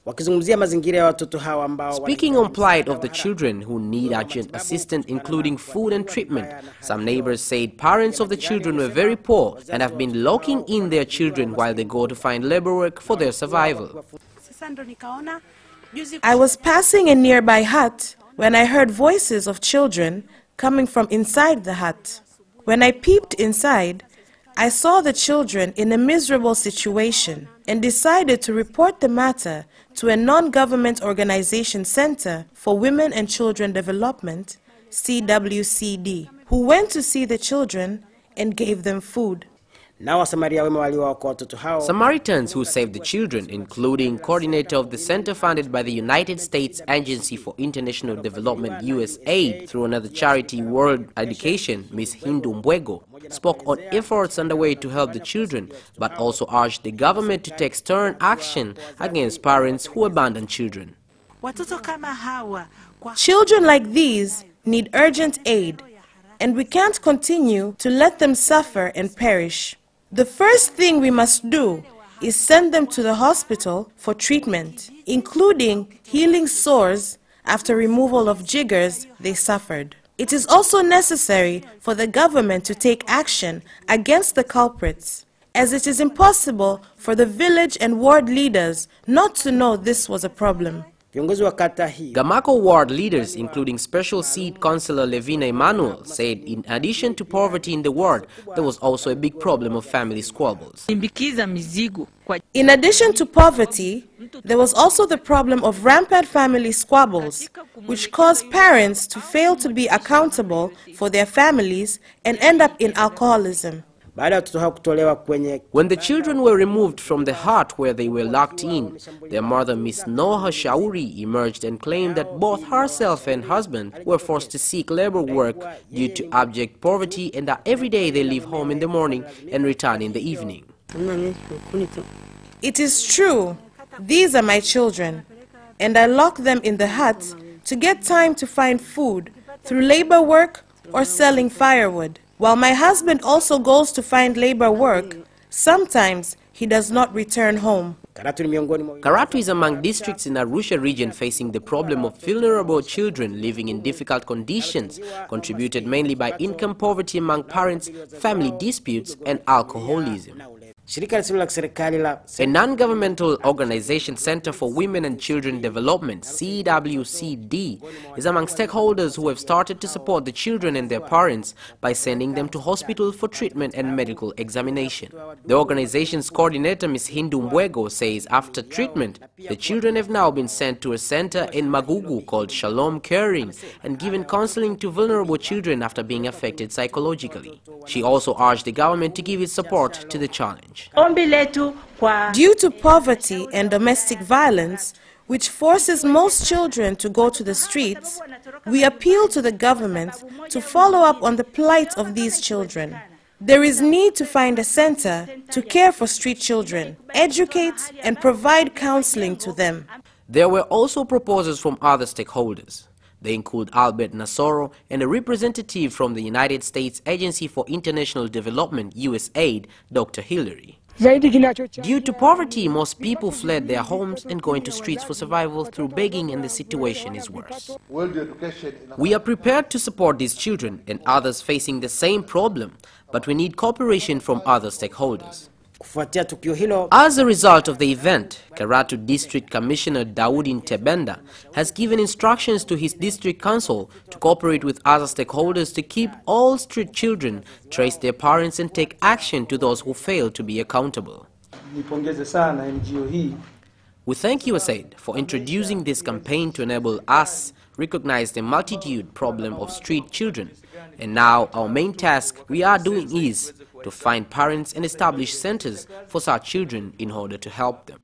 Speaking on plight of the children who need urgent assistance including food and treatment, some neighbors said parents of the children were very poor and have been locking in their children while they go to find labor work for their survival. I was passing a nearby hut when I heard voices of children coming from inside the hut. When I peeped inside, I saw the children in a miserable situation and decided to report the matter to a non-government organization Center for Women and Children Development, CWCD, who went to see the children and gave them food. Samaritans who saved the children, including coordinator of the center funded by the United States Agency for International Development USAID through another charity, World Education, Ms. Hindu Mbwego, spoke on efforts underway to help the children, but also urged the government to take stern action against parents who abandon children. Children like these need urgent aid, and we can't continue to let them suffer and perish. The first thing we must do is send them to the hospital for treatment, including healing sores after removal of jiggers they suffered. It is also necessary for the government to take action against the culprits, as it is impossible for the village and ward leaders not to know this was a problem. Gamako ward leaders, including Special Seat Councillor Levina Emmanuel, said in addition to poverty in the ward, there was also a big problem of family squabbles. In addition to poverty, there was also the problem of rampant family squabbles, which caused parents to fail to be accountable for their families and end up in alcoholism. When the children were removed from the hut where they were locked in, their mother, Miss Noha Shauri, emerged and claimed that both herself and husband were forced to seek labor work due to abject poverty and that every day they leave home in the morning and return in the evening. It is true, these are my children, and I lock them in the hut to get time to find food through labor work or selling firewood. While my husband also goes to find labor work, sometimes he does not return home. Karatu is among districts in Arusha region facing the problem of vulnerable children living in difficult conditions, contributed mainly by income poverty among parents, family disputes, and alcoholism. A non-governmental organization, Center for Women and Children Development, CWCD, is among stakeholders who have started to support the children and their parents by sending them to hospital for treatment and medical examination. The organization's coordinator, Ms. Hindu Mbwego, says after treatment, the children have now been sent to a center in Magugu called Shalom Caring and given counseling to vulnerable children after being affected psychologically. She also urged the government to give its support to the challenge. Due to poverty and domestic violence, which forces most children to go to the streets, we appeal to the government to follow up on the plight of these children. There is need to find a center to care for street children, educate and provide counseling to them. There were also proposals from other stakeholders. They include Albert Nasoro and a representative from the United States Agency for International Development, USAID, Dr. Hillary. Due to poverty, most people fled their homes and go into streets for survival through begging, and the situation is worse. We are prepared to support these children and others facing the same problem, but we need cooperation from other stakeholders. As a result of the event, Karatu District Commissioner Daudi Ntebenda has given instructions to his district council to cooperate with other stakeholders to keep all street children, trace their parents and take action to those who fail to be accountable. We thank USAID for introducing this campaign to enable us recognize the multitude problem of street children. And now our main task we are doing is to find parents and establish centers for such children in order to help them.